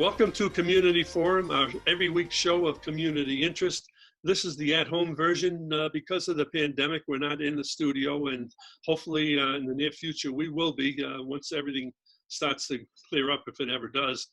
Welcome to Community Forum, our every week show of community interest. This is the at-home version. Because of the pandemic, we're not in the studio, and hopefully in the near future we will be once everything starts to clear up, if it ever does.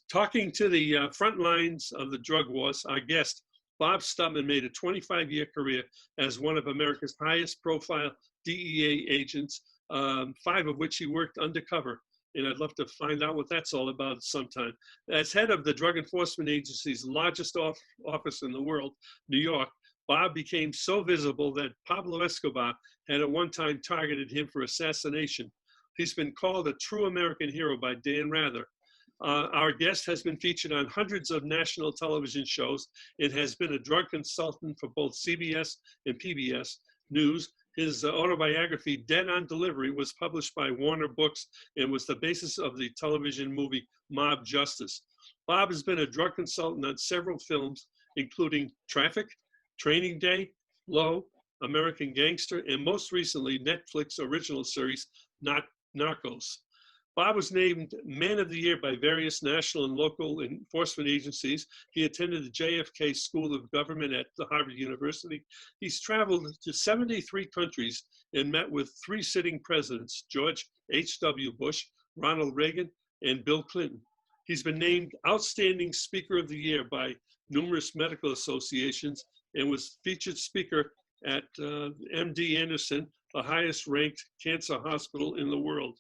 Talking to the front lines of the drug wars, our guest, Bob Stutman, made a 25-year career as one of America's highest profile DEA agents, 5 of which he worked undercover. And I'd love to find out what that's all about sometime. As head of the Drug Enforcement Agency's largest office in the world, New York, Bob became so visible that Pablo Escobar had at one time targeted him for assassination. He's been called a true American hero by Dan Rather. Our guest has been featured on hundreds of national television shows and has been a drug consultant for both CBS and PBS News. His autobiography, Dead on Delivery, was published by Warner Books and was the basis of the television movie Mob Justice. Bob has been a drug consultant on several films, including Traffic, Training Day, Low, American Gangster, and most recently, Netflix original series, Narcos. Bob was named Man of the Year by various national and local enforcement agencies. He attended the JFK School of Government at the Harvard University. He's traveled to 73 countries and met with 3 sitting presidents, George H.W. Bush, Ronald Reagan, and Bill Clinton. He's been named Outstanding Speaker of the Year by numerous medical associations and was featured speaker at MD Anderson, the highest ranked cancer hospital in the world.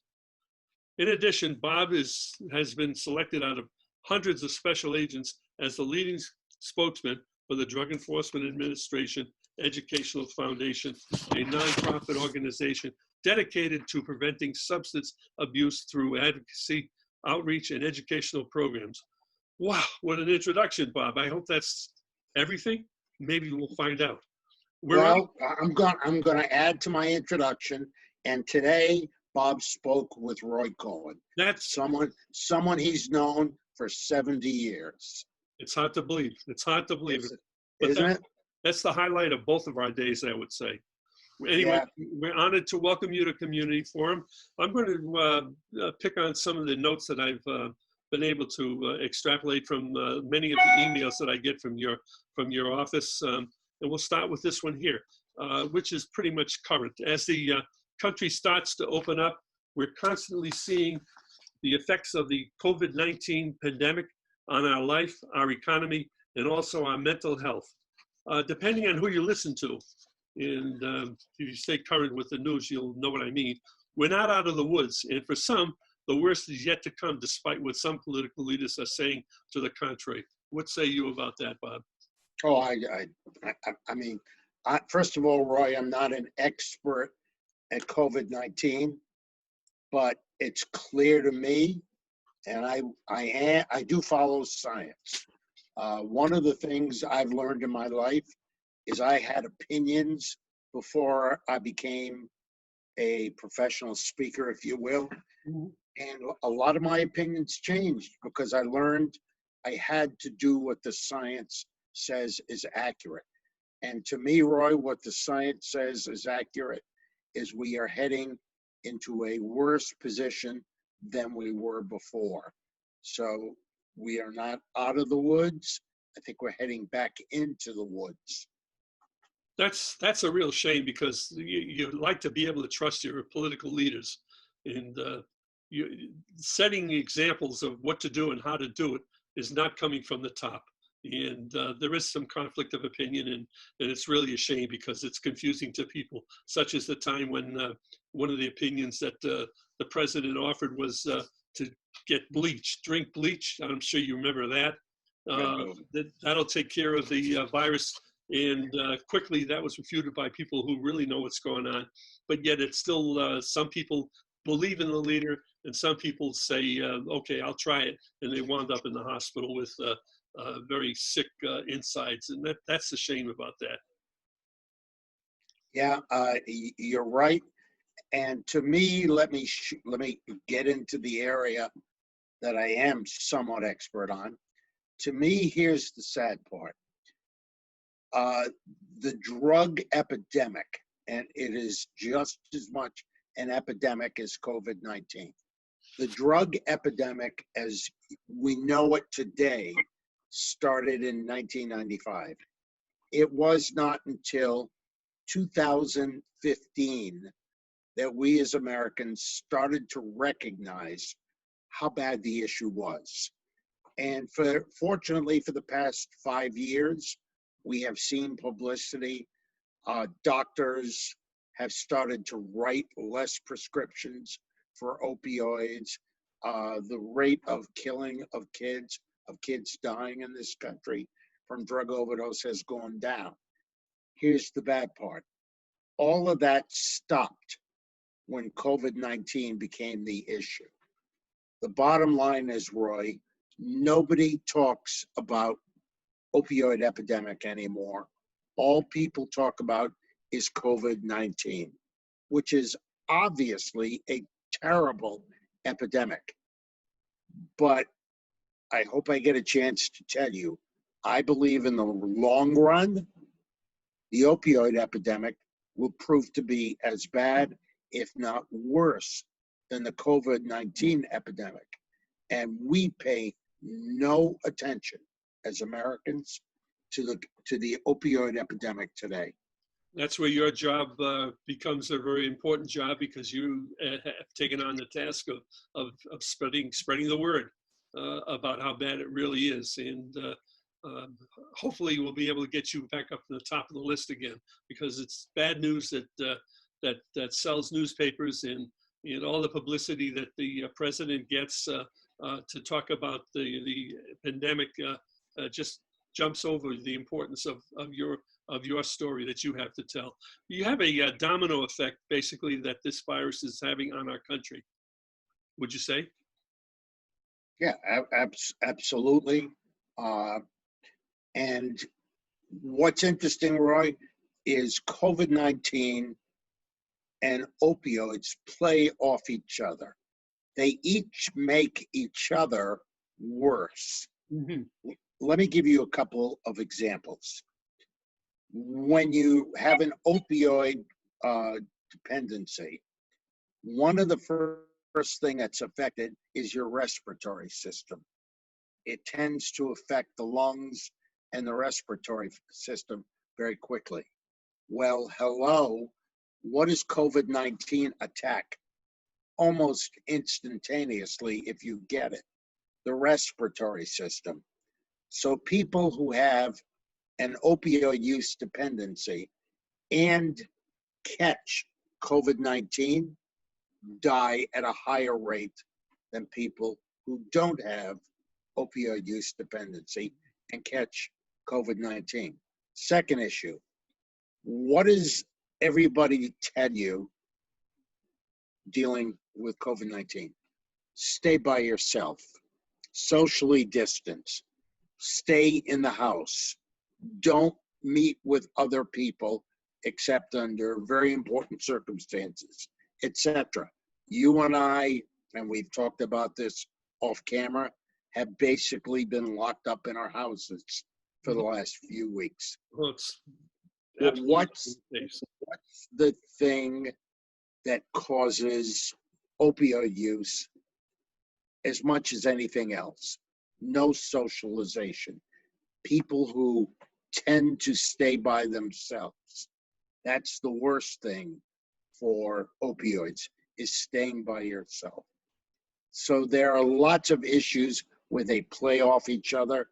In addition, Bob has been selected out of hundreds of special agents as the leading spokesman for the Drug Enforcement Administration Educational Foundation, a nonprofit organization dedicated to preventing substance abuse through advocacy, outreach, and educational programs. Wow, what an introduction, Bob. I hope that's everything. Maybe we'll find out. I'm going to add to my introduction, and today Bob spoke with Roy Cohen. That's someone he's known for 70 years. It's hard to believe. It's hard to believe. Isn't it? That's the highlight of both of our days, I would say. Anyway, yeah. We're honored to welcome you to Community Forum. I'm going to pick on some of the notes that I've been able to extrapolate from many of the emails that I get from your office. And we'll start with this one here, which is pretty much current. As the country starts to open up, we're constantly seeing the effects of the COVID-19 pandemic on our life, our economy, and also our mental health. Depending on who you listen to, and if you stay current with the news, you'll know what I mean. We're not out of the woods, and for some, the worst is yet to come, despite what some political leaders are saying to the contrary. What say you about that, Bob? Oh, I mean, first of all, Roy, I'm not an expert at COVID-19, but it's clear to me, and I do follow science. One of the things I've learned in my life is I had opinions before I became a professional speaker, if you will. Mm-hmm. And a lot of my opinions changed because I learned I had to do what the science says is accurate. And to me, Roy, what the science says is accurate is we are heading into a worse position than we were before. So we are not out of the woods. I think we're heading back into the woods. That's a real shame, because you like to be able to trust your political leaders, and setting examples of what to do and how to do it is not coming from the top. And there is some conflict of opinion, and it's really a shame because it's confusing to people, such as the time when one of the opinions that the president offered was to get bleach, drink bleach. I'm sure you remember that. That'll take care of the virus. And quickly that was refuted by people who really know what's going on. But yet it's still, some people believe in the leader, and some people say, okay, I'll try it. And they wound up in the hospital with very sick insides, and that's the shame about that. Yeah, you're right. And to me, let me get into the area that I am somewhat expert on. To me, here's the sad part. The drug epidemic, and it is just as much an epidemic as COVID-19. The drug epidemic, as we know it today, started in 1995. It was not until 2015 that we as Americans started to recognize how bad the issue was. And fortunately, for the past 5 years, we have seen publicity. Doctors have started to write less prescriptions for opioids. The rate of killing of kids dying in this country from drug overdose has gone down. Here's the bad part. All of that stopped when COVID-19 became the issue. The bottom line is, Roy, nobody talks about opioid epidemic anymore. All people talk about is COVID-19, which is obviously a terrible epidemic. But I hope I get a chance to tell you, I believe in the long run, the opioid epidemic will prove to be as bad, if not worse, than the COVID-19 epidemic. And we pay no attention as Americans to the opioid epidemic today. That's where your job becomes a very important job, because you have taken on the task of spreading the word about how bad it really is. And hopefully we'll be able to get you back up to the top of the list again, because it's bad news that sells newspapers, and all the publicity that the president gets to talk about the pandemic just jumps over the importance of your story that you have to tell. You have a domino effect, basically, that this virus is having on our country. Would you say? Yeah, absolutely. And what's interesting, Roy, is COVID-19 and opioids play off each other. They each make each other worse. Mm-hmm. Let me give you a couple of examples. When you have an opioid dependency, one of the first thing that's affected is your respiratory system. It tends to affect the lungs and the respiratory system very quickly. Well, hello, what does COVID-19 attack? Almost instantaneously, if you get it, the respiratory system. So people who have an opioid use dependency and catch COVID-19 die at a higher rate than people who don't have opioid use dependency and catch COVID-19. Second issue, what does everybody tell you dealing with COVID-19? Stay by yourself, socially distance, stay in the house, don't meet with other people except under very important circumstances, etc. You and I, and we've talked about this off camera, have basically been locked up in our houses for the last few weeks. Well, What's the thing that causes opioid use as much as anything else? No socialization. People who tend to stay by themselves. That's the worst thing for opioids, is staying by yourself. So there are lots of issues where they play off each other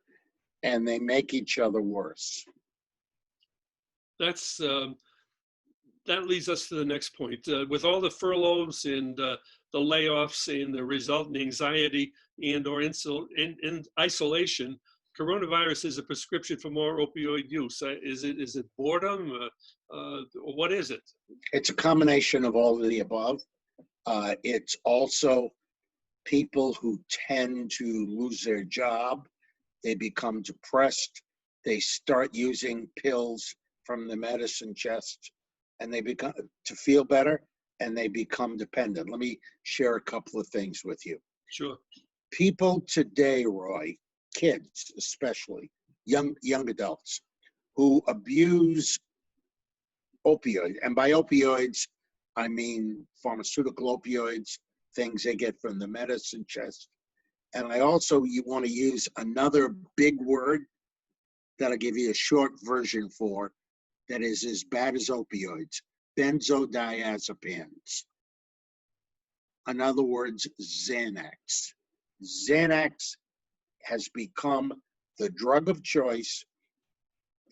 and they make each other worse. That leads us to the next point. With all the furloughs and the layoffs and the resultant anxiety and/or in isolation, coronavirus is a prescription for more opioid use. Is it boredom? What is it? It's a combination of all of the above. It's also people who tend to lose their job. They become depressed. They start using pills from the medicine chest, and they become to feel better, and they become dependent. Let me share a couple of things with you. Sure. People today, Roy, kids especially, young adults, who abuse opioids, and by opioids, I mean pharmaceutical opioids, things they get from the medicine chest. And I also you want to use another big word that I'll give you a short version for that is as bad as opioids, benzodiazepines. In other words, Xanax. Xanax has become the drug of choice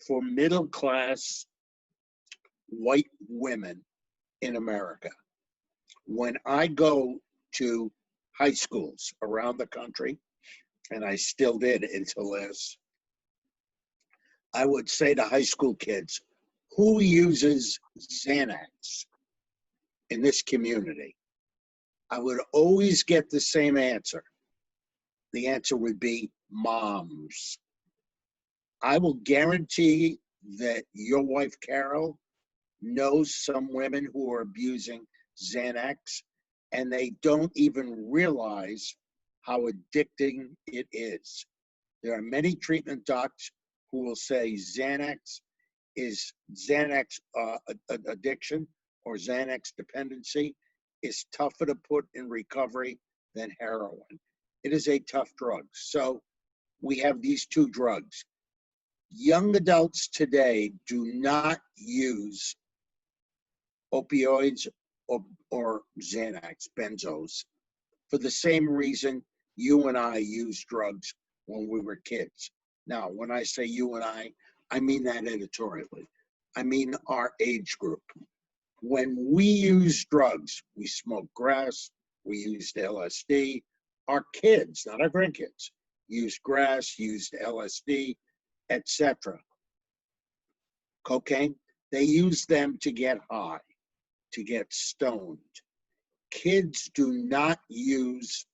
for middle class white women in America. When I go to high schools around the country, and I still did until this, I would say to high school kids, who uses Xanax in this community? I would always get the same answer. The answer would be moms. I will guarantee that your wife, Carol, knows some women who are abusing Xanax, and they don't even realize how addicting it is. There are many treatment docs who will say Xanax addiction or Xanax dependency is tougher to put in recovery than heroin. It is a tough drug. So we have these two drugs. Young adults today do not use opioids or Xanax, benzos, for the same reason you and I used drugs when we were kids. Now, when I say you and I mean that editorially. I mean our age group. When we use drugs, we smoked grass, we used LSD. Our kids, not our grandkids, used grass, used LSD, etc. Cocaine, they use them to get high, to get stoned. Kids do not use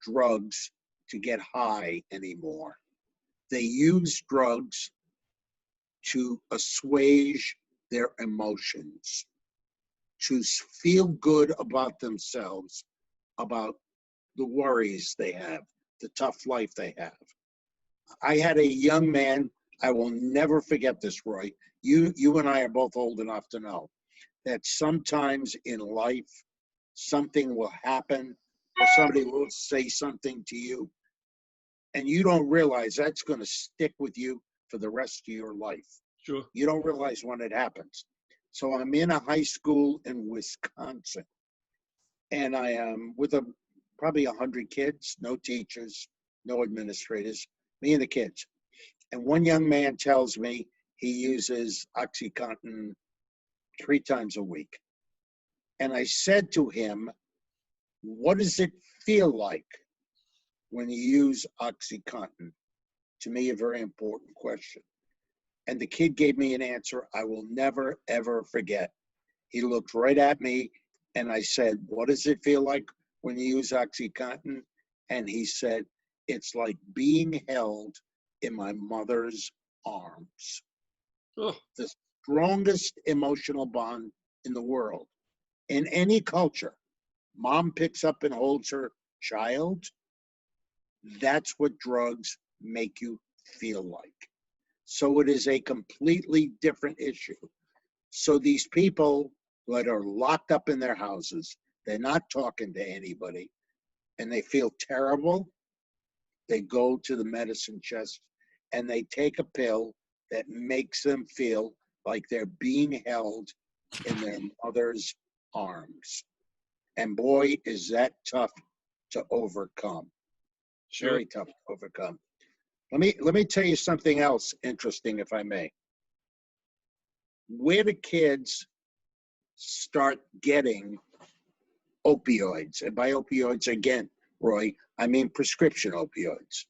drugs to get high anymore. They use drugs to assuage their emotions, to feel good about themselves, about the worries they have, the tough life they have. I had a young man, I will never forget this, Roy. You and I are both old enough to know that sometimes in life, something will happen or somebody will say something to you and you don't realize that's going to stick with you for the rest of your life. Sure. You don't realize when it happens. So I'm in a high school in Wisconsin, and I am with probably 100 kids, no teachers, no administrators, me and the kids. And one young man tells me he uses OxyContin 3 times a week. And I said to him, what does it feel like when you use OxyContin? To me, a very important question. And the kid gave me an answer I will never, ever forget. He looked right at me and I said, what does it feel like when you use OxyContin? And he said, it's like being held in my mother's arms. Oh. The strongest emotional bond in the world. In any culture, mom picks up and holds her child. That's what drugs make you feel like. So it is a completely different issue. So these people that are locked up in their houses, they're not talking to anybody, and they feel terrible, they go to the medicine chest and they take a pill that makes them feel like they're being held in their mother's arms. And boy, is that tough to overcome. Sure. Very tough to overcome. Let me tell you something else interesting, if I may. Where do kids start getting opioids? And by opioids, again, Roy, I mean prescription opioids,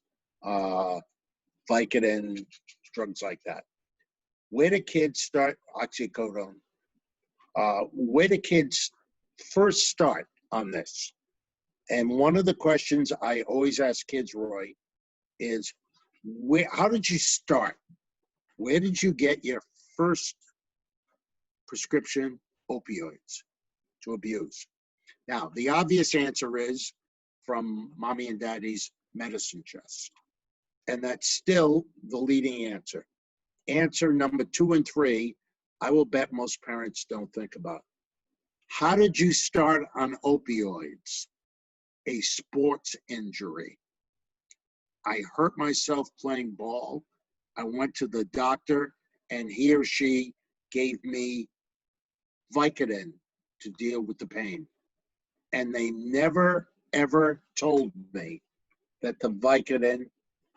Vicodin, drugs like that. Where do kids start, oxycodone? Where do kids first start on this? And one of the questions I always ask kids, Roy, is how did you start? Where did you get your first prescription opioids to abuse? Now, the obvious answer is from mommy and daddy's medicine chest. And that's still the leading answer. Answer number 2 and 3, I will bet most parents don't think about. How did you start on opioids? a sports injury. I hurt myself playing ball. I went to the doctor, and he or she gave me Vicodin to deal with the pain. And they never, ever told me that the Vicodin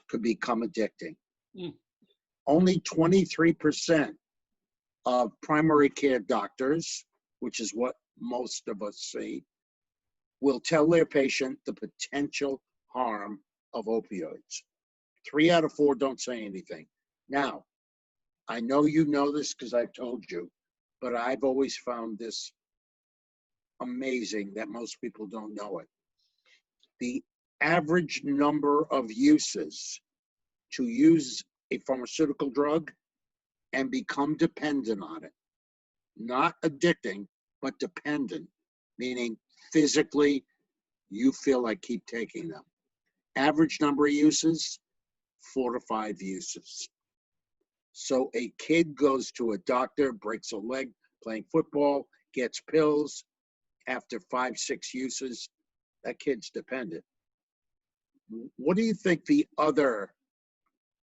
could become addicting. Mm. Only 23% of primary care doctors, which is what most of us see, will tell their patient the potential harm of opioids. 3 out of 4 don't say anything. Now, I know you know this because I've told you, but I've always found this amazing that most people don't know it. The average number of uses to use a pharmaceutical drug and become dependent on it, not addicting, but dependent, meaning physically you feel like keep taking them. Average number of uses, 4 to 5 uses. So a kid goes to a doctor, breaks a leg playing football, gets pills. After 5, 6 uses, that kid's dependent. What do you think the other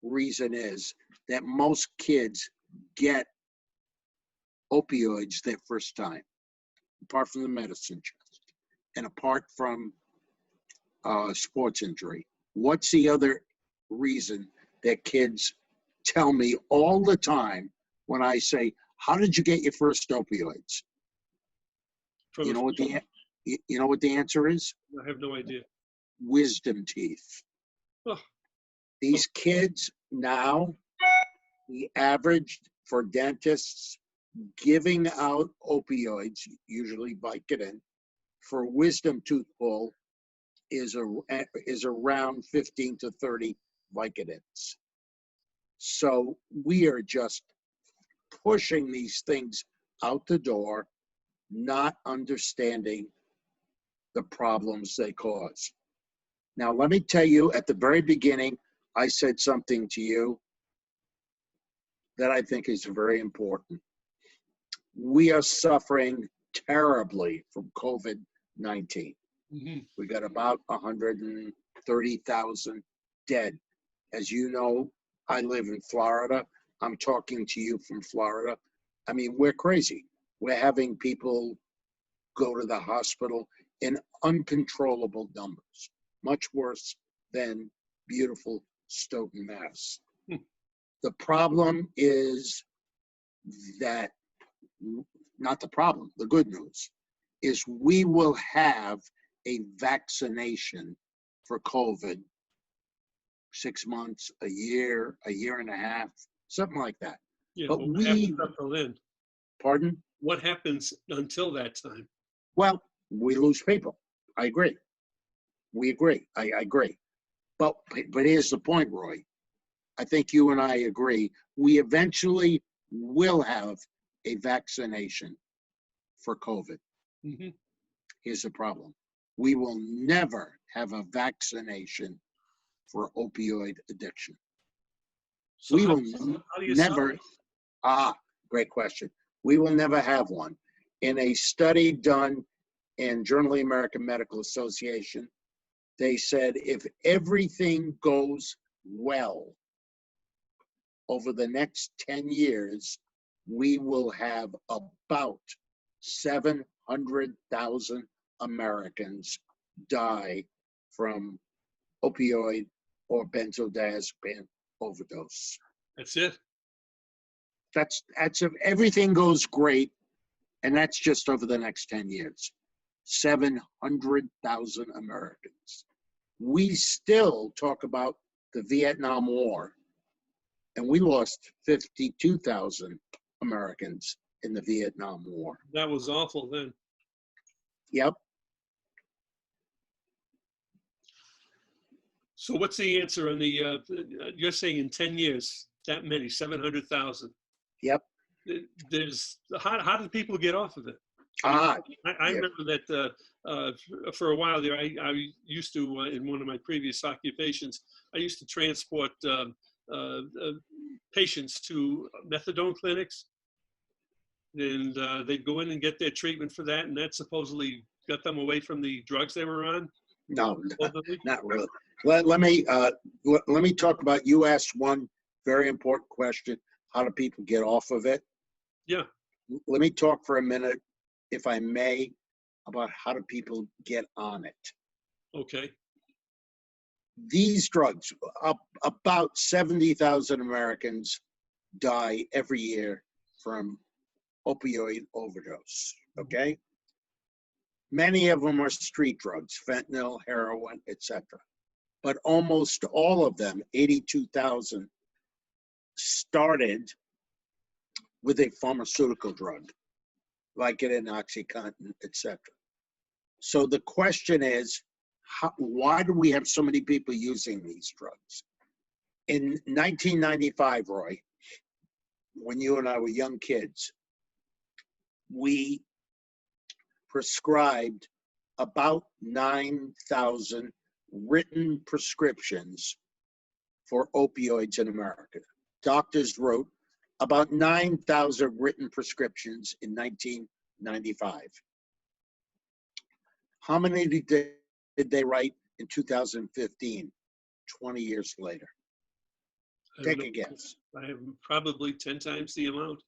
reason is that most kids get opioids their first time, apart from the medicine chest and apart from sports injury? What's the other reason that kids tell me all the time when I say, how did you get your first opioids? You know what the answer is? I have no idea. Wisdom teeth. Oh. These kids now, the average for dentists giving out opioids, usually Vicodin, for wisdom tooth pull is around 15 to 30 Vicodins. So we are just pushing these things out the door, not understanding the problems they cause. Now, let me tell you, at the very beginning, I said something to you that I think is very important. We are suffering terribly from COVID-19. Mm-hmm. We got about 130,000 dead. As you know, I live in Florida. I'm talking to you from Florida. I mean, we're crazy. We're having people go to the hospital in uncontrollable numbers, much worse than beautiful Stoughton, Mass. The problem is that, not the problem, the good news is we will have a vaccination for COVID 6 months, a year and a half, something like that. Yeah, But well, what happens until then? Pardon? What happens until that time? Well, we lose people. I agree. We agree. I agree. But here's the point, Roy. I think you and I agree. We eventually will have a vaccination for COVID. Mm-hmm. Here's the problem. We will never have a vaccination for opioid addiction. So We how will do you never, great question. We will never have one. In a study done in Journal of the American Medical Association, they said if everything goes well over the next 10 years, we will have about 700,000 Americans die from opioid or benzodiazepine overdose. That's it? That's if everything goes great, and that's just over the next 10 years. 700,000 Americans. We still talk about the Vietnam War, and we lost 52,000 Americans in the Vietnam War. That was awful then. Yep. So what's the answer on the, you're saying in 10 years, that many, 700,000? Yep. How did people get off of it? I remember that for a while there, I used to, in one of my previous occupations, I used to transport patients to methadone clinics. And they'd go in and get their treatment for that. And that supposedly got them away from the drugs they were on. No, Elderly? not really. Let me talk about, you asked one very important question. How do people get off of it? Yeah, Let me talk for a minute, if I may, about how do people get on it. okay. These drugs, about 70,000 Americans die every year from opioid overdose, okay? Many of them are street drugs, fentanyl, heroin, etc. But almost all of them, 82,000, started with a pharmaceutical drug, like an OxyContin, etc. So the question is, why do we have so many people using these drugs? In 1995, Roy, when you and I were young kids, we prescribed about 9,000 written prescriptions for opioids in America. Doctors wrote about 9,000 written prescriptions in 1995. How many did they write in 2015, 20 years later? I don't Take a know. guess. I have probably 10 times the amount.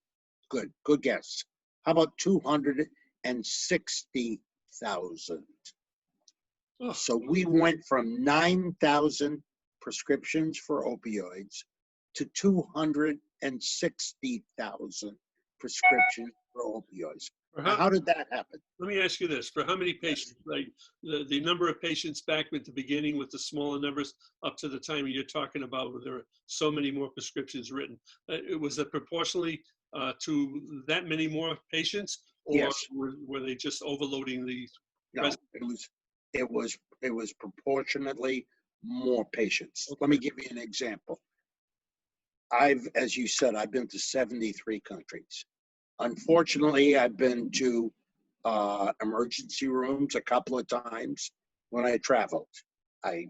Good guess. How about 260,000? Oh, So we went from 9,000 prescriptions for opioids to 260,000 prescriptions for opioids. for Now, how, how did that happen? let me ask you this, for how many Yes. patients, like the number of patients back at the beginning with the smaller numbers up to the time you're talking about where there are so many more prescriptions written, was it proportionally to that many more patients, or Yes. were they just overloading the No, rest? it was proportionately more patients. Let me give you an example. As you said, I've been to 73 countries. Unfortunately, I've been to emergency rooms a couple of times when I traveled. I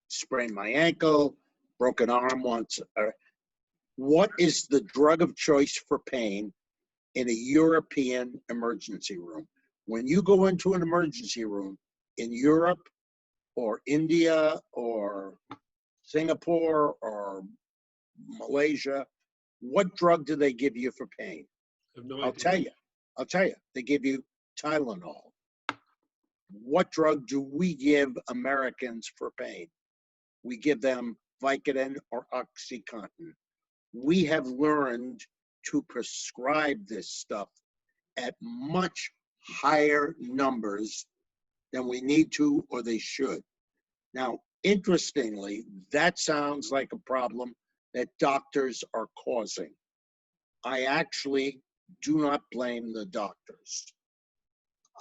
sprained my ankle, broke an arm once. What is the drug of choice for pain in a European emergency room? When you go into an emergency room in Europe or India or Singapore or Malaysia, what drug do they give you for pain? I have no I'll idea. tell you. I'll tell you. They give you Tylenol. What drug do we give Americans for pain? We give them Vicodin or OxyContin. We have learned to prescribe this stuff at much higher numbers than we need to or they should. Now, interestingly, that sounds like a problem that doctors are causing. I actually do not blame the doctors.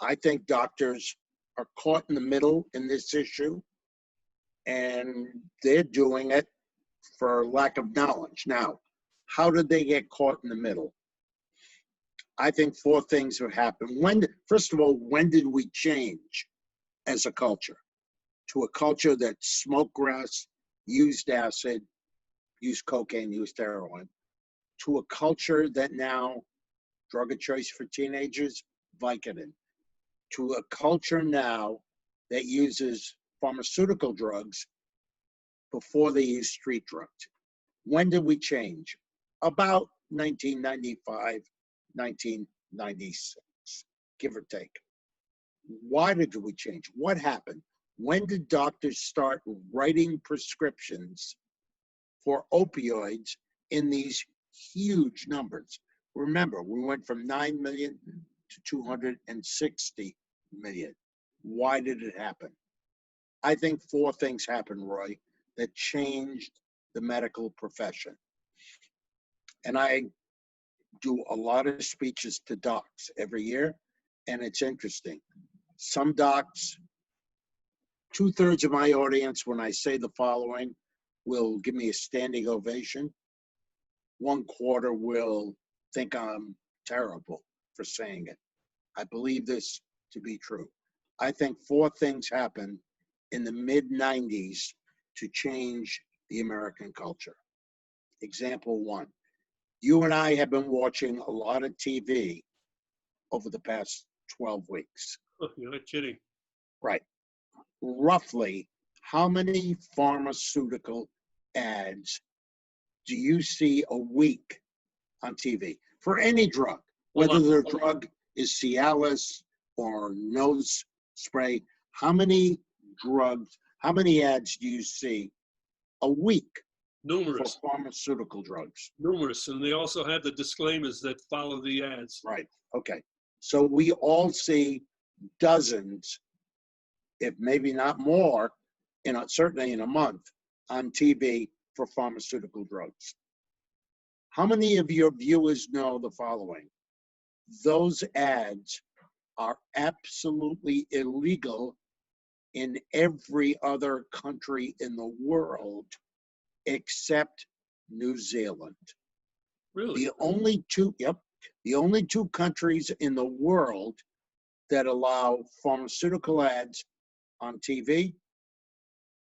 I think doctors are caught in the middle in this issue, and they're doing it for lack of knowledge. Now, how did they get caught in the middle? I think four things have happened. First of all, when did we change as a culture to a culture that smoked grass, used acid, used cocaine, used heroin, to a culture that now, drug of choice for teenagers, Vicodin, to a culture now that uses pharmaceutical drugs before they use street drugs? When did we change? About 1995, 1996, give or take. Why did we change? What happened? When did doctors start writing prescriptions for opioids in these huge numbers? Remember, we went from 9 million to 260 million. Why did it happen? I think four things happened, Roy, that changed the medical profession. And I do a lot of speeches to docs every year, and it's interesting. Some docs, 2/3 of my audience, when I say the following, will give me a standing ovation. 1/4 will think I'm terrible for saying it. I believe this to be true. I think four things happened in the mid-90s to change the American culture. Example one, you and I have been watching a lot of TV over the past 12 weeks. Oh, you're not kidding. Right. roughly, how many pharmaceutical ads do you see a week on TV for any drug, A lot. whether the drug is Cialis or nose spray? How many drugs, how many ads do you see a week for Numerous. pharmaceutical drugs? Numerous. And they also have the disclaimers that follow the ads. Right. Okay. So we all see dozens, if maybe not more, certainly in a month on TV for pharmaceutical drugs. How many of your viewers know the following? Those ads are absolutely illegal in every other country in the world except New Zealand. Really? The only two countries in the world that allow pharmaceutical ads on TV,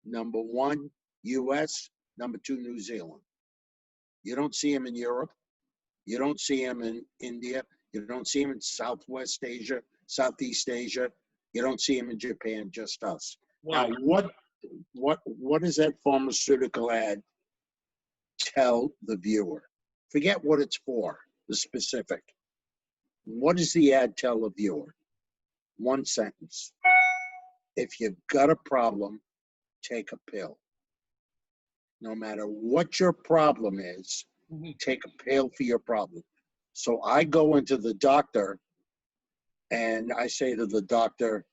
number one, US, number two, New Zealand. You don't see them in Europe. You don't see them in India. You don't see them in Southwest Asia, Southeast Asia. You don't see them in Japan, just us. Why? Now, what does that pharmaceutical ad tell the viewer? Forget what it's for, the specific. What does the ad tell the viewer? One sentence. If you've got a problem, take a pill. No matter what your problem is, take a pill for your problem. So I go into the doctor and I say to the doctor,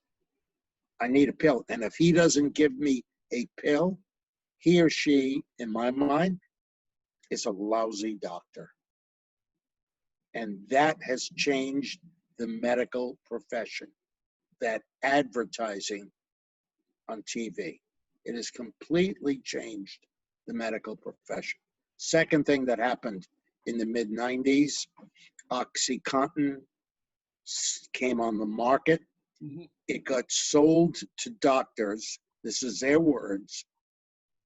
I need a pill. And if he doesn't give me a pill, he or she, in my mind, is a lousy doctor. And that has changed the medical profession, that advertising on TV. It has completely changed the medical profession. Second thing that happened in the mid-90s, OxyContin came on the market. It got sold to doctors, this is their words,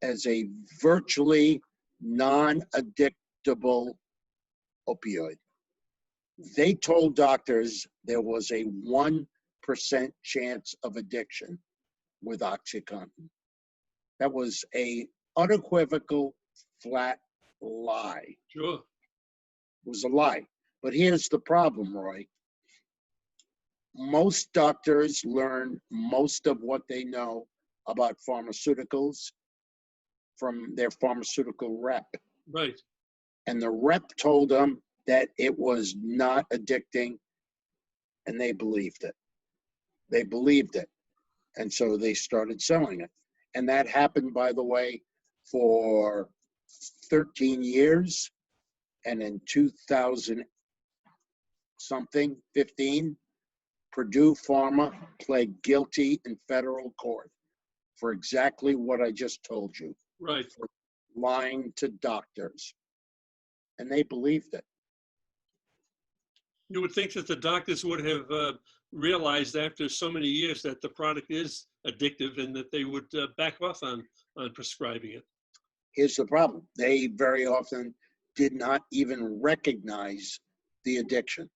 as a virtually non-addictable opioid. They told doctors there was a 1% chance of addiction with OxyContin. That was a unequivocal, flat lie. Sure. It was a lie. But here's the problem, Roy. Most doctors learn most of what they know about pharmaceuticals from their pharmaceutical rep. Right. And the rep told them that it was not addicting, and they believed it. They believed it. And so they started selling it. And that happened, by the way, for 13 years. And in 2000 something, 15, Purdue Pharma pled guilty in federal court for exactly what I just told you. Right. For lying to doctors. And they believed it. You would think that the doctors would have realized after so many years that the product is addictive and that they would back off on prescribing it. Here's the problem. They very often did not even recognize the addiction.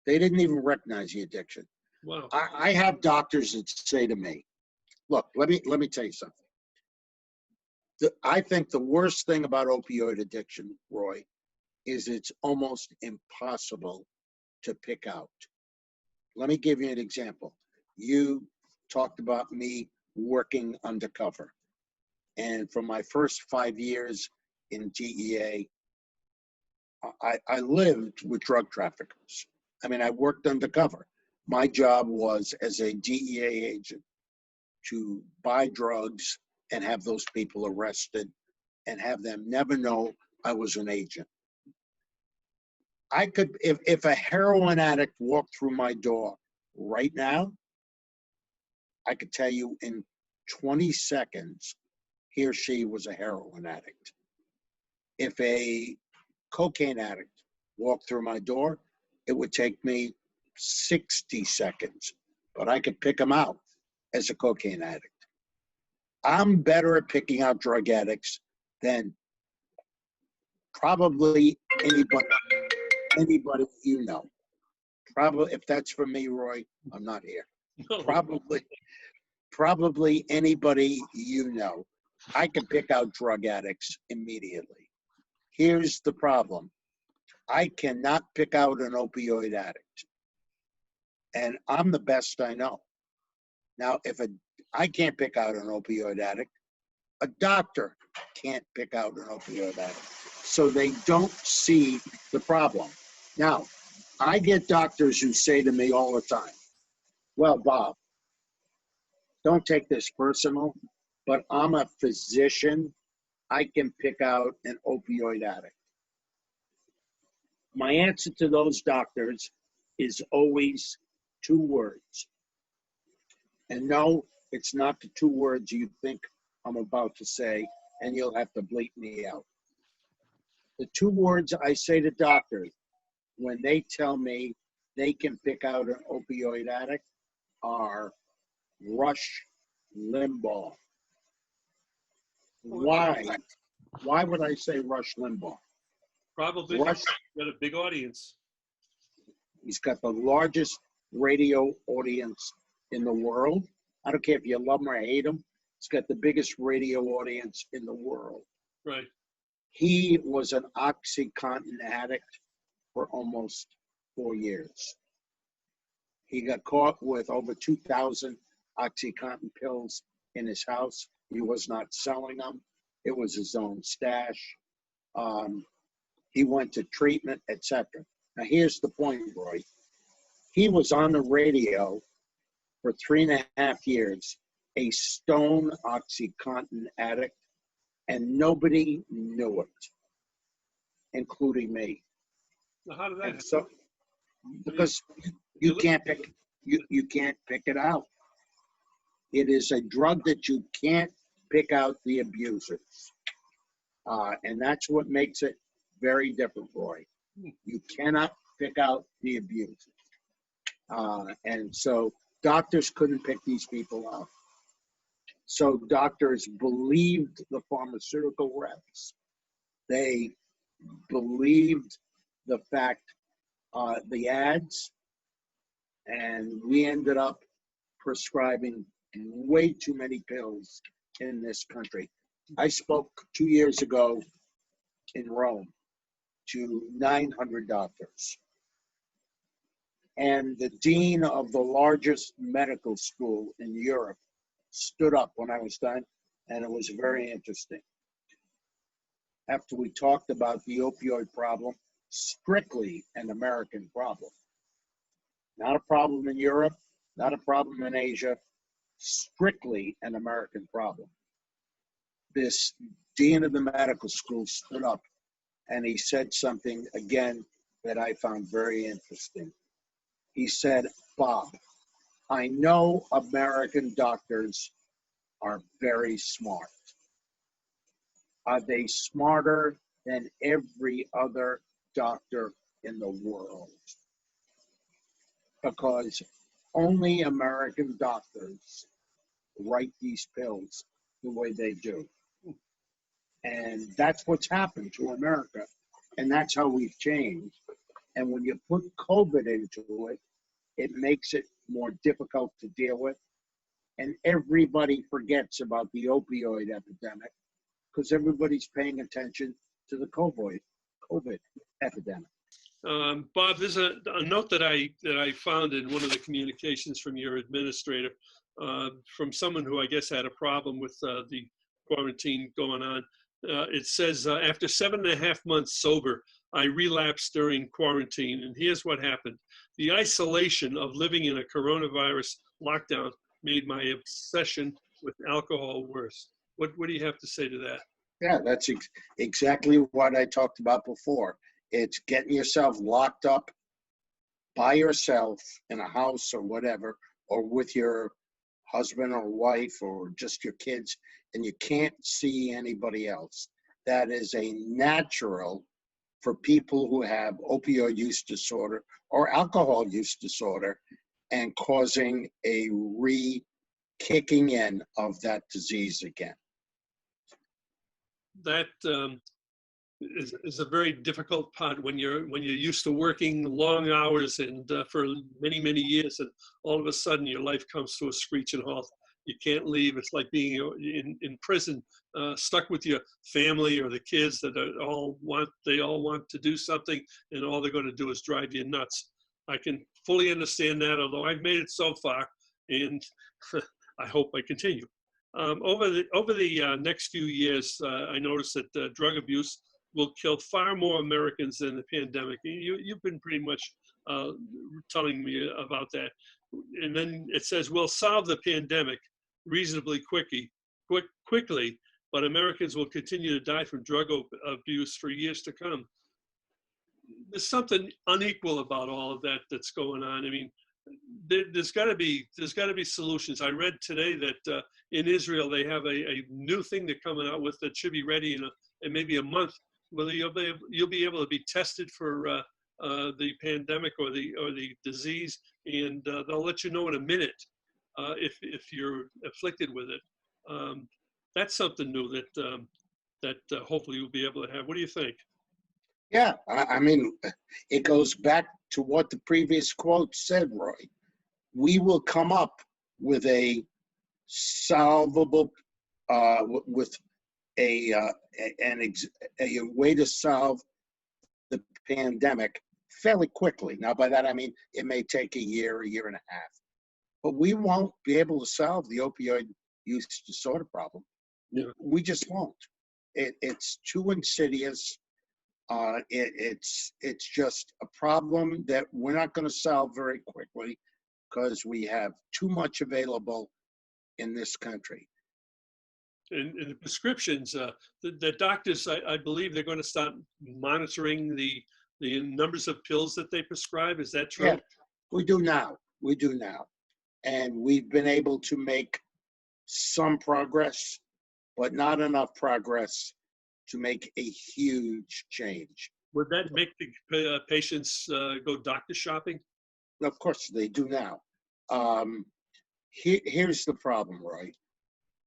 They didn't even recognize the addiction. Wow. I have doctors that say to me, look, let me tell you something. I think the worst thing about opioid addiction, Roy, is it's almost impossible to pick out. Let me give you an example. You talked about me working undercover. And for my first 5 years in DEA, I lived with drug traffickers. I mean, I worked undercover. My job was as a DEA agent to buy drugs and have those people arrested and have them never know I was an agent. I could, if a heroin addict walked through my door right now, I could tell you in 20 seconds, he or she was a heroin addict. If a cocaine addict walked through my door, it would take me 60 seconds, but I could pick them out as a cocaine addict. I'm better at picking out drug addicts than probably anybody you know. Probably, if that's for me, Roy, I'm not here. No. probably anybody you know. I can pick out drug addicts immediately. Here's the problem. I cannot pick out an opioid addict. And I'm the best I know. Now, I can't pick out an opioid addict, a doctor can't pick out an opioid addict. So they don't see the problem. Now, I get doctors who say to me all the time, well, Bob, don't take this personal, but I'm a physician. I can pick out an opioid addict. My answer to those doctors is always 2 words. And no, it's not the 2 words you think I'm about to say, and you'll have to bleep me out. The 2 words I say to doctors when they tell me they can pick out an opioid addict are Rush Limbaugh. Why? Why would I say Rush Limbaugh? Probably Rush, got a big audience. he's got the largest radio audience in the world. I don't care if you love him or hate him. He's got the biggest radio audience in the world. Right. He was an OxyContin addict for almost 4 years. He got caught with over 2,000 OxyContin pills in his house. He was not selling them. It was his own stash. He went to treatment, etc. Now, here's the point, Roy. He was on the radio for 3.5 years, a stone OxyContin addict, and nobody knew it, including me. Now, how did that happen? So, because you can't pick it out. It is a drug that you can't pick out the abusers, and that's what makes it very different, Roy. You cannot pick out the abusers, and so doctors couldn't pick these people out. So doctors believed the pharmaceutical reps. They believed the fact, the ads, and we ended up prescribing way too many pills in this country. I spoke 2 years ago in Rome to 900 doctors. And the dean of the largest medical school in Europe stood up when I was done, and it was very interesting. After we talked about the opioid problem, strictly an American problem. Not a problem in Europe, not a problem in Asia, strictly an American problem. This dean of the medical school stood up and he said something, again, that I found very interesting. He said, Bob, I know American doctors are very smart. Are they smarter than every other doctor in the world? Because only American doctors write these pills the way they do. And that's what's happened to America. And that's how we've changed. And when you put COVID into it, it makes it more difficult to deal with. And everybody forgets about the opioid epidemic because everybody's paying attention to the COVID epidemic. Bob, there's a note that I found in one of the communications from your administrator, from someone who I guess had a problem with the quarantine going on. It says, after 7.5 months sober, I relapsed during quarantine, and here's what happened. The isolation of living in a coronavirus lockdown made my obsession with alcohol worse. What do you have to say to that? Yeah, that's exactly what I talked about before. It's getting yourself locked up by yourself in a house or whatever, or with your husband or wife or just your kids, and you can't see anybody else. That is a natural for people who have opioid use disorder or alcohol use disorder, and causing a re-kicking in of that disease again. That is a very difficult part when you're used to working long hours and for many years, and all of a sudden your life comes to a screeching halt. You can't leave. It's like being in prison, stuck with your family or the kids that they all want to do something, and all they're going to do is drive you nuts. I can fully understand that, although I've made it so far, and I hope I continue. Over the next few years, I noticed that drug abuse will kill far more Americans than the pandemic. You've been pretty much telling me about that. And then it says we'll solve the pandemic reasonably quickly, but Americans will continue to die from drug abuse for years to come. There's something unequal about all of that that's going on. I mean, there's got to be solutions. I read today that in Israel they have a new thing they're coming out with that should be ready in maybe a month, whether you'll be able to be tested for the pandemic or the disease, and they'll let you know in a minute if you're afflicted with it. That's something new that hopefully you'll be able to have. What do you think? Yeah, I mean, it goes back to what the previous quote said, Roy. We will come up with a solvable, with a way to solve the pandemic fairly quickly. Now, by that I mean it may take a year and a half, but we won't be able to solve the opioid use disorder problem. Yeah. We just won't. It's too insidious. It's just a problem that we're not going to solve very quickly because we have too much available in this country. And the prescriptions, the doctors, I believe they're going to start monitoring the numbers of pills that they prescribe. Is that true? Yeah, we do now. And we've been able to make some progress, but not enough progress to make a huge change. Would that make the patients go doctor shopping? Of course, they do now. Here's the problem, Roy.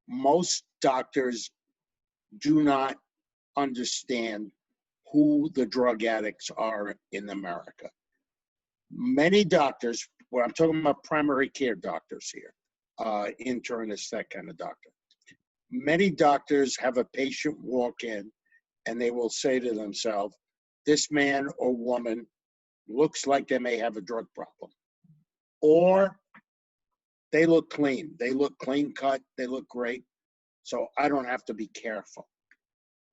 Most doctors do not understand who the drug addicts are in America. Many doctors, well, I'm talking about primary care doctors here, internists, that kind of doctor. Many doctors have a patient walk in and they will say to themselves, this man or woman looks like they may have a drug problem. Or they look clean. They look clean cut. They look great. So I don't have to be careful.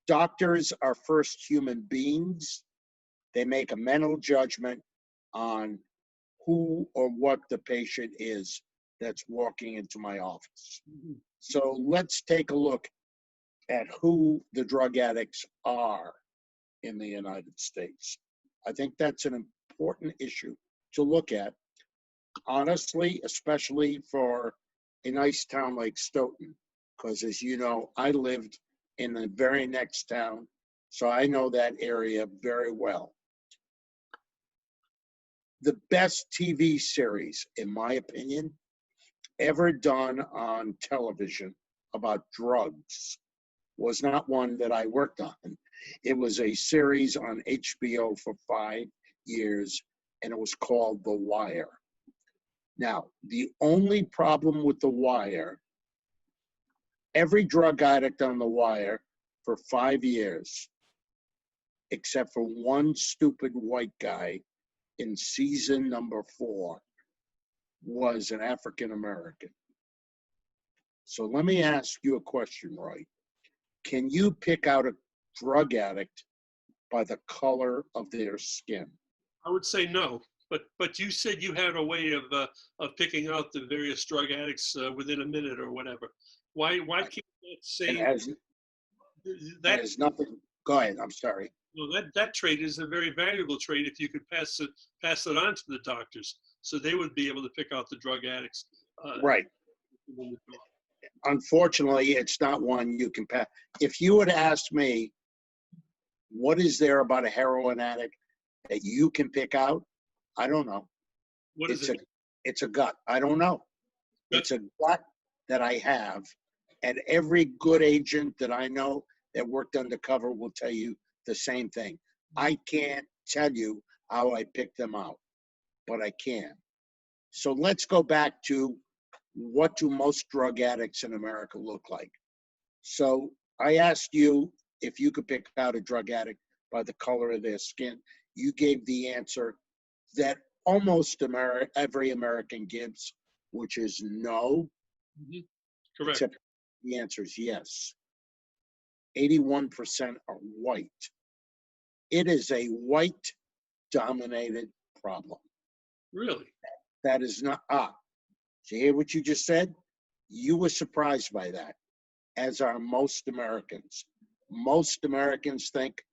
Doctors are first human beings. They make a mental judgment on who or what the patient is that's walking into my office. Mm-hmm. So let's take a look at who the drug addicts are in the United States. I think that's an important issue to look at, honestly, especially for a nice town like Stoughton, because as you know, I lived in the very next town, so I know that area very well. The best TV series, in my opinion, ever done on television about drugs was not one that I worked on. It was a series on HBO for 5 years, and it was called The Wire. Now, the only problem with The Wire, every drug addict on The Wire for 5 years, except for one stupid white guy in season number 4, was an African American. So let me ask you a question, Roy. Can you pick out a drug addict by the color of their skin? I would say no, but you said you had a way of picking out the various drug addicts within a minute or whatever. Why can't that say that is nothing? Go ahead. I'm sorry. Well, that trait is a very valuable trait if you could pass it on to the doctors, so they would be able to pick out the drug addicts. Right. Unfortunately, it's not one you can pass. If you had asked me, what is there about a heroin addict that you can pick out? I don't know. What is it? It's a gut. I don't know. It's a gut that I have, and every good agent that I know that worked undercover will tell you the same thing. I can't tell you how I pick them out, but I can. So let's go back to what do most drug addicts in America look like? So I asked you if you could pick out a drug addict by the color of their skin. You gave the answer that almost every American gives, which is no, Mhm. Correct. except the answer is yes. 81% are white. It is a white dominated problem. Really? That is not, do you hear what you just said? You were surprised by that, as are most Americans. Most Americans think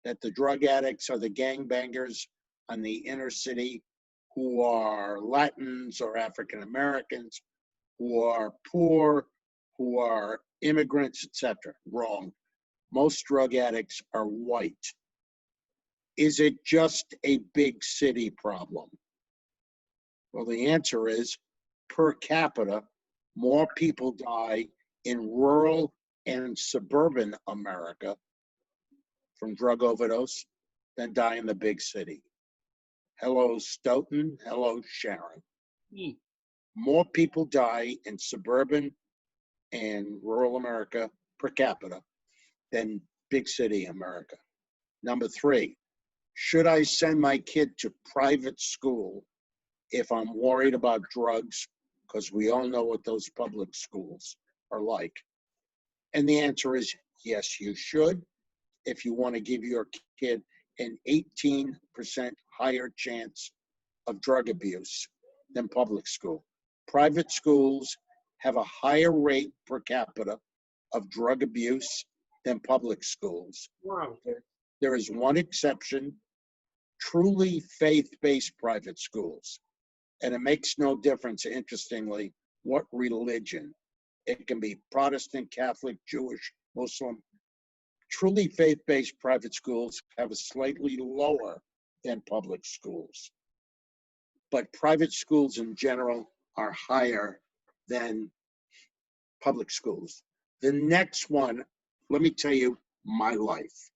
that the drug addicts are the gangbangers on the inner city who are Latins or African Americans, who are poor, who are immigrants, etc. Wrong. Most drug addicts are white. Is it just a big city problem? Well, the answer is per capita, more people die in rural and suburban America from drug overdose than die in the big city. Hello, Stoughton. Hello, Sharon. Hmm. More people die in suburban and rural America per capita than big city America. Number three, should I send my kid to private school if I'm worried about drugs? Because we all know what those public schools are like. And the answer is yes, you should, if you want to give your kid an 18% higher chance of drug abuse than public school. Private schools have a higher rate per capita of drug abuse than public schools. Wow. There is one exception, truly faith-based private schools. And it makes no difference, interestingly, what religion. It can be Protestant, Catholic, Jewish, Muslim. Truly faith-based private schools have a slightly lower than public schools. But private schools in general are higher than public schools. The next one, let me tell you my life.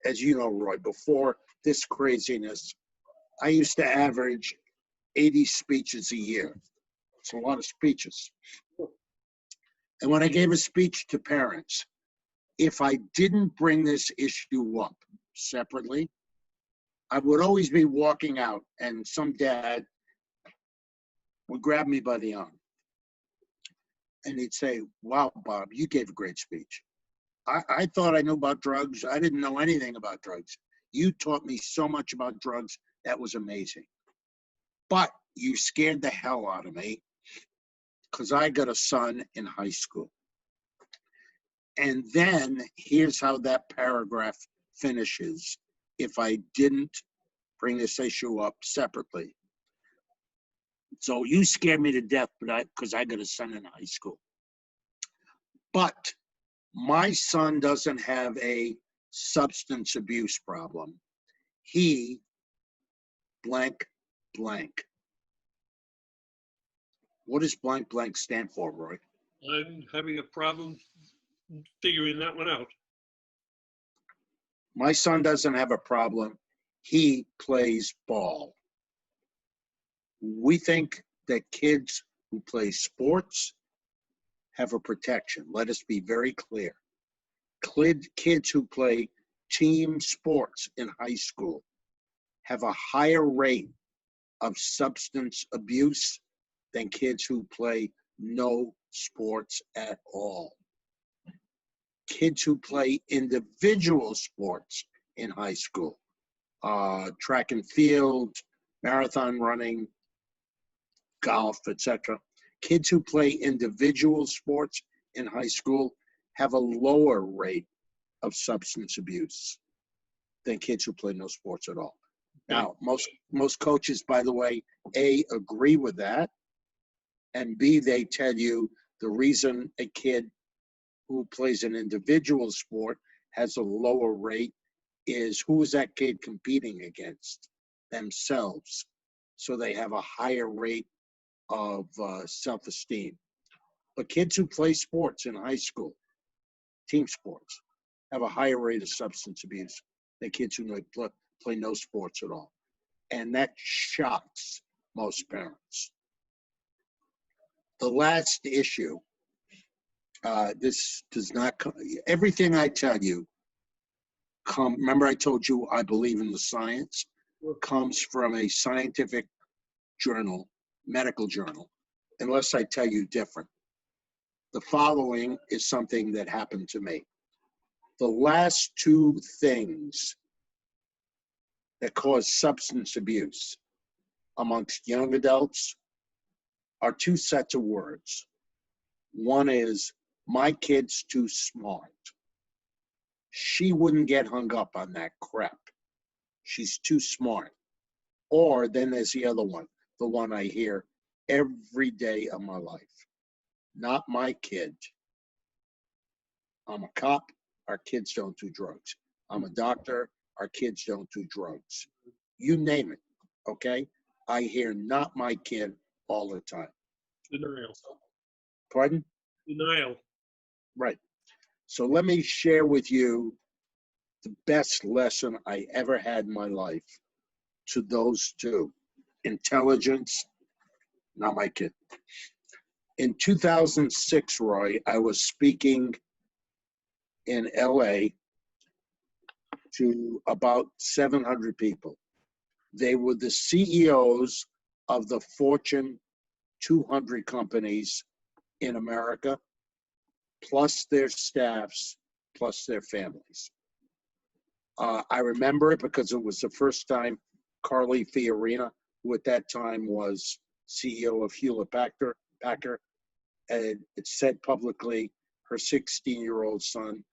As you know, Roy, before this craziness, I used to average 80 speeches a year. It's a lot of speeches. And when I gave a speech to parents, if I didn't bring this issue up separately, I would always be walking out and some dad would grab me by the arm and he'd say, wow, Bob, you gave a great speech. I thought I knew about drugs. I didn't know anything about drugs. You taught me so much about drugs. That was amazing. But you scared the hell out of me because I got a son in high school. And then here's how that paragraph finishes if I didn't bring this issue up separately. So you scared me to death because I got a son in high school. But my son doesn't have a substance abuse problem. He blank blank. What does blank blank stand for, Roy? I'm having a problem figuring that one out. My son doesn't have a problem. He plays ball. We think that kids who play sports have a protection. Let us be very clear. Kids who play team sports in high school have a higher rate of substance abuse than kids who play no sports at all. Kids who play individual sports in high school, track and field, marathon running, golf, etc. Kids who play individual sports in high school have a lower rate of substance abuse than kids who play no sports at all. Now, most coaches, by the way, A, agree with that, and B, they tell you the reason a kid who plays an individual sport has a lower rate is who is that kid competing against? Themselves. So they have a higher rate of self-esteem. But kids who play sports in high school, team sports, have a higher rate of substance abuse than kids who play no sports at all. And that shocks most parents. The last issue, this does not come, everything I tell you remember I told you I believe in the science, comes from a scientific journal, medical journal, unless I tell you different. The following is something that happened to me. The last two things that cause substance abuse amongst young adults are two sets of words. One is, my kid's too smart. She wouldn't get hung up on that crap. She's too smart. Or then there's the other one, the one I hear every day of my life. Not my kid. I'm a cop, our kids don't do drugs. I'm a doctor, our kids don't do drugs. You name it, okay? I hear not my kid all the time. Denial. Pardon? Denial. Right. So let me share with you the best lesson I ever had in my life to those two. Intelligence, not my kid. In 2006, Roy, I was speaking in LA to about 700 people. They were the CEOs of the Fortune 200 companies in America, plus their staffs, plus their families. I remember it because it was the first time Carly Fiorina, who at that time was CEO of Hewlett Packard, and it said publicly her 16-year-old son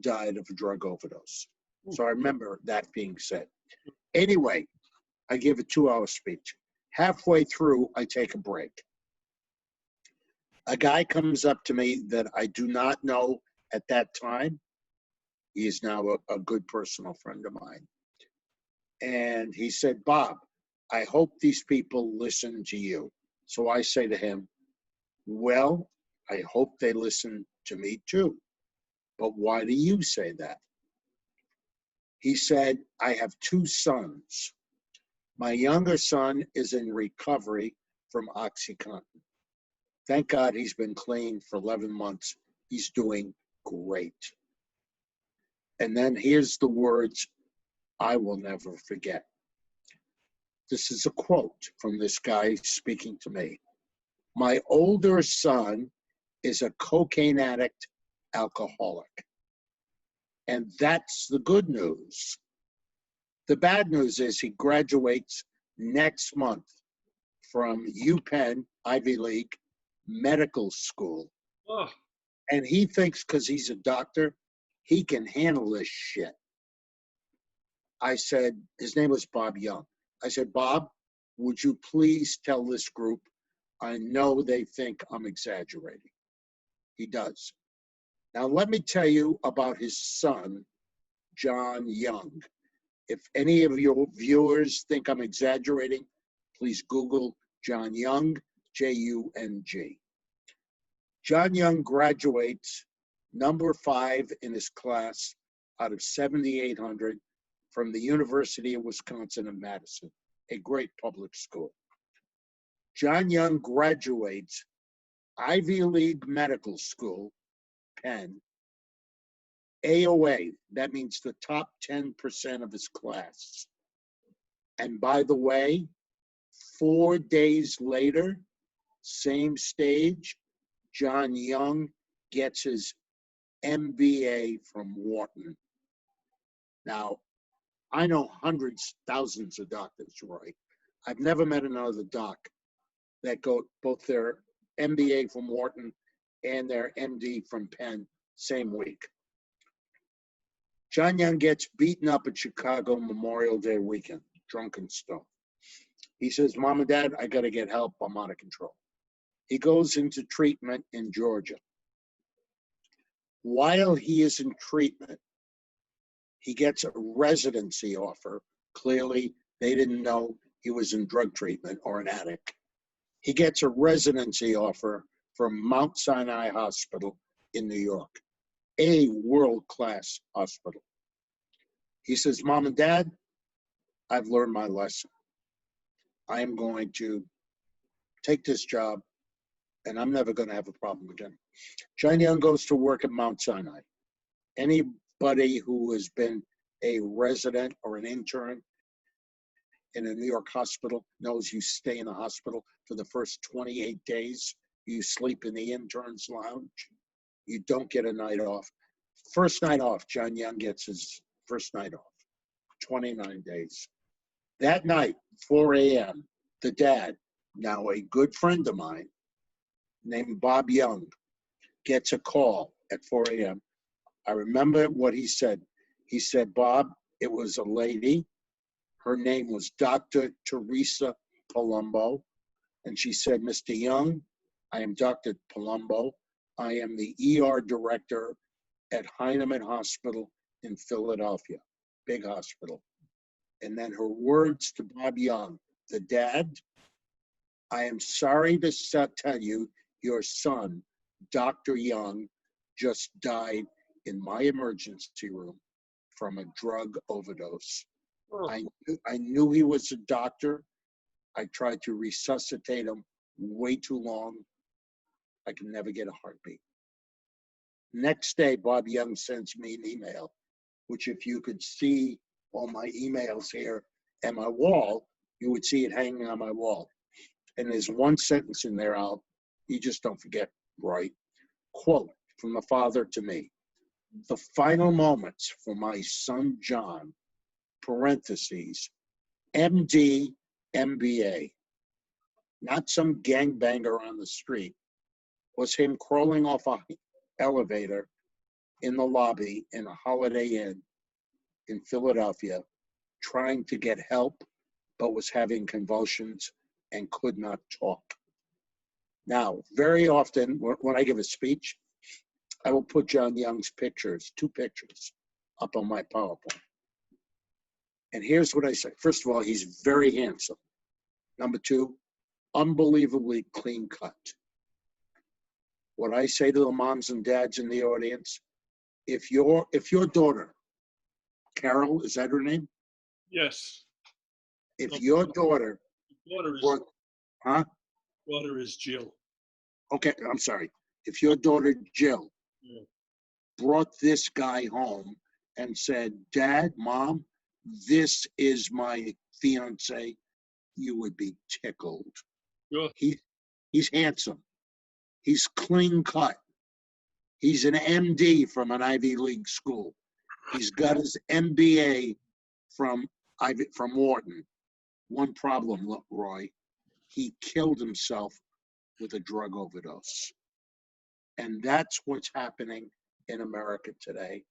died of a drug overdose. So I remember that being said. Anyway, I give a 2-hour speech. Halfway through, I take a break. A guy comes up to me that I do not know at that time. He is now a good personal friend of mine. And he said, Bob, I hope these people listen to you. So I say to him, well, I hope they listen to me too. But why do you say that? He said, I have 2 sons. My younger son is in recovery from OxyContin. Thank God he's been clean for 11 months. He's doing great. And then here's the words I will never forget. This is a quote from this guy speaking to me. My older son is a cocaine addict, alcoholic. And that's the good news. The bad news is he graduates next month from UPenn, Ivy League, medical school. Oh. And he thinks because he's a doctor, he can handle this shit. I said, his name was Bob Young. I said, Bob, would you please tell this group, I know they think I'm exaggerating. He does. Now, let me tell you about his son, John Young. If any of your viewers think I'm exaggerating, please Google John Young, J-U-N-G. John Young graduates number 5 in his class out of 7,800 from the University of Wisconsin in Madison, a great public school. John Young graduates Ivy League Medical School, Penn, AOA, that means the top 10% of his class. And by the way, 4 days later, same stage, John Young gets his MBA from Wharton. Now, I know hundreds, thousands of doctors, Roy. I've never met another doc that got both their MBA from Wharton and their MD from Penn same week. John Young gets beaten up at Chicago Memorial Day weekend, drunken stuff. He says, Mom and Dad, I got to get help. I'm out of control. He goes into treatment in Georgia. While he is in treatment, he gets a residency offer. Clearly, they didn't know he was in drug treatment or an addict. He gets a residency offer from Mount Sinai Hospital in New York, a world-class hospital. He says, Mom and Dad, I've learned my lesson. I am going to take this job and I'm never going to have a problem with him. John Young goes to work at Mount Sinai. Anybody who has been a resident or an intern in a New York hospital knows you stay in the hospital for the first 28 days. You sleep in the intern's lounge. You don't get a night off. First night off, John Young gets his first night off, 29 days. That night, 4 a.m., the dad, now a good friend of mine, named Bob Young, gets a call at 4 a.m. I remember what he said. He said, Bob, it was a lady. Her name was Dr. Teresa Palumbo. And she said, Mr. Young, I am Dr. Palumbo. I am the ER director at Heinemann Hospital in Philadelphia, big hospital. And then her words to Bob Young, the dad, I am sorry to tell you, your son, Dr. Young, just died in my emergency room from a drug overdose. Oh. I knew he was a doctor. I tried to resuscitate him way too long. I can never get a heartbeat. Next day, Bob Young sends me an email, which if you could see all my emails here at my wall, you would see it hanging on my wall. And there's one sentence in there, you just don't forget, Roy. Quote from the father to me, the final moments for my son, John, parentheses, MD, MBA, not some gangbanger on the street, was him crawling off an elevator in the lobby in a Holiday Inn in Philadelphia, trying to get help, but was having convulsions and could not talk. Now, very often when I give a speech, I will put John Young's pictures, 2 pictures, up on my PowerPoint. And here's what I say. First of all, he's very handsome. Number 2, unbelievably clean cut. What I say to the moms and dads in the audience, if your daughter, Carol, is that her name? Yes. If your daughter, huh? Daughter is Jill. Okay, I'm sorry. If your daughter, Jill, brought this guy home and said, Dad, Mom, this is my fiance, you would be tickled. Sure. He's handsome. He's clean cut. He's an MD from an Ivy League school. He's got his MBA from Wharton. One problem, Roy, he killed himself with a drug overdose. And that's what's happening in America today.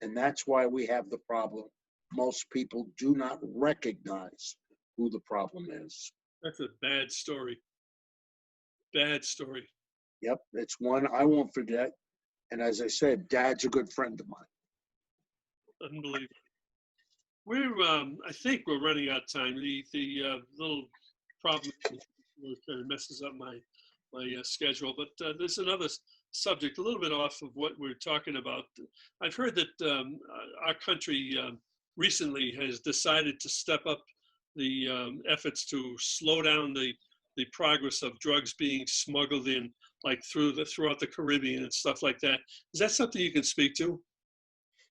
And that's why we have the problem. Most people do not recognize who the problem is. That's a bad story. Bad story. Yep, it's one I won't forget. And as I said, Dad's a good friend of mine. Unbelievable. I think we're running out of time. The little problem kind of messes up my schedule. But there's another subject, a little bit off of what we're talking about. I've heard that our country recently has decided to step up the efforts to slow down the progress of drugs being smuggled in, like throughout the Caribbean and stuff like that. Is that something you can speak to?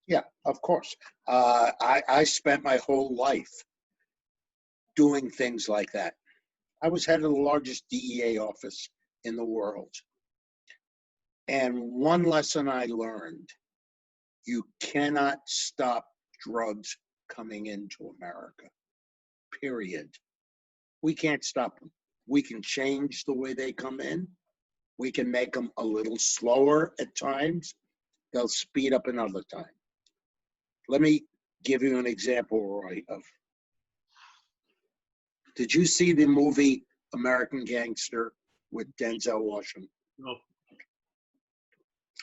Yeah, of course. I spent my whole life doing things like that. I was head of the largest DEA office in the world. And one lesson I learned, you cannot stop drugs coming into America, period. We can't stop them. We can change the way they come in. We can make them a little slower at times. They'll speed up another time. Let me give you an example, Roy, did you see the movie American Gangster with Denzel Washington? No.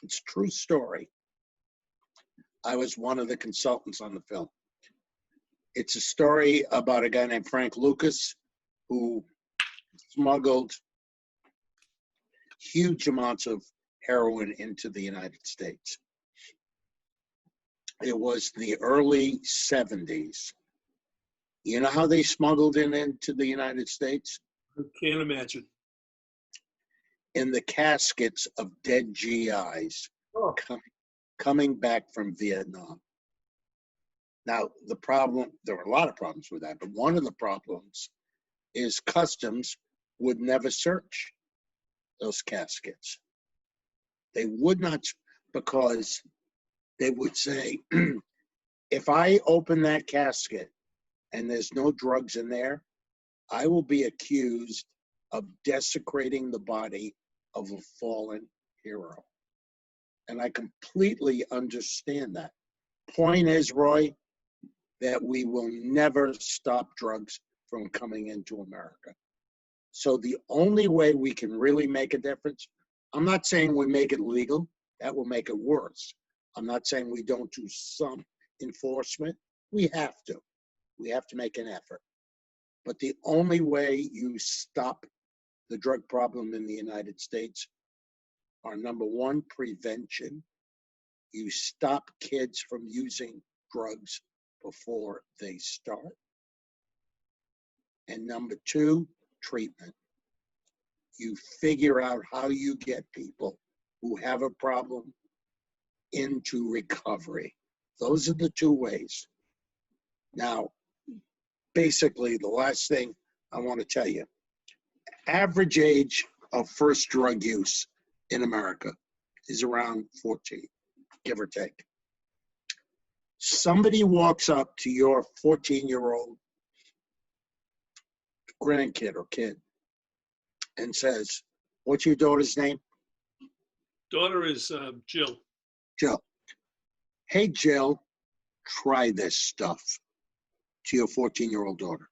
It's a true story. I was one of the consultants on the film. It's a story about a guy named Frank Lucas who smuggled huge amounts of heroin into the United States. It was the early 70s. You know how they smuggled it into the United States? I can't imagine. in the caskets of dead GIs Oh, coming back from Vietnam. Now, the problem, there were a lot of problems with that, but one of the problems is customs would never search those caskets. They would not, because they would say, if I open that casket and there's no drugs in there, I will be accused of desecrating the body of a fallen hero. And I completely understand that. Point is, Roy, that we will never stop drugs from coming into America. So the only way we can really make a difference, I'm not saying we make it legal, that will make it worse. I'm not saying we don't do some enforcement. We have to. We have to make an effort. But the only way you stop the drug problem in the United States are, number one, prevention. You stop kids from using drugs before they start. And number two, treatment. You figure out how you get people who have a problem into recovery. Those are the two ways. Now, basically, the last thing I want to tell you, average age of first drug use in America is around 14, give or take. Somebody walks up to your 14-year-old grandkid or kid and says, what's your daughter's name? daughter is Jill. Jill. Hey, Jill, try this stuff to your 14-year-old daughter.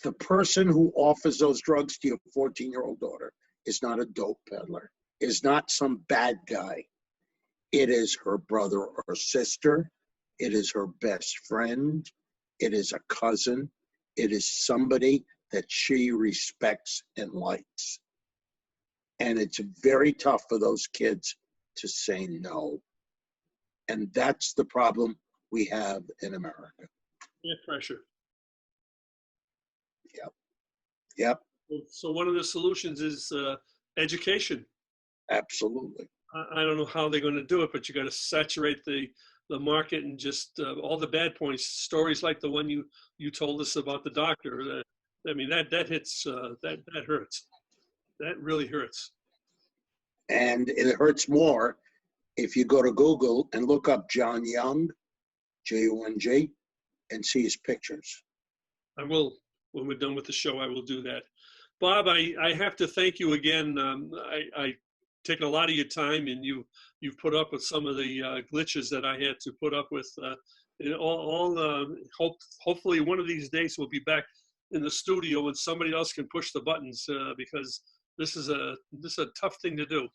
The person who offers those drugs to your 14-year-old daughter is not a dope peddler, is not some bad guy. It is her brother or sister. It is her best friend. It is a cousin. It is somebody that she respects and likes. And it's very tough for those kids to say no. And that's the problem we have in America. Peer pressure. Yep. Yep. So one of the solutions is education. Absolutely. I don't know how they're going to do it, but you got to saturate the market and just all the bad points. Stories like the one you told us about the doctor. I mean, that hits, that hurts. That really hurts. And it hurts more if you go to Google and look up John Young, J-O-N-G, and see his pictures. I will, when we're done with the show, I will do that. Bob, I have to thank you again. I taken a lot of your time, and you've put up with some of the glitches that I had to put up with. Hopefully one of these days we'll be back in the studio and somebody else can push the buttons because this is a tough thing to do.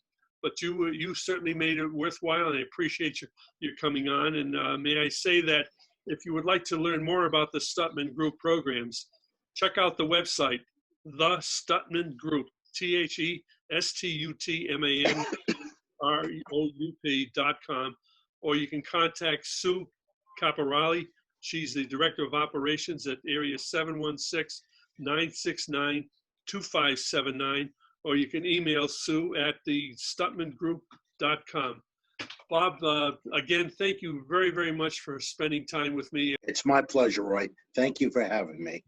But you certainly made it worthwhile, and I appreciate you coming on. And may I say that if you would like to learn more about the Stutman Group programs, check out the website, The Stutman Group, TheStutmanGroup.com, or you can contact Sue Caporali. She's the Director of Operations at area 716-969-2579, or you can email Sue at thestutmangroup.com. Bob, again, thank you very, very much for spending time with me. It's my pleasure, Roy. Thank you for having me.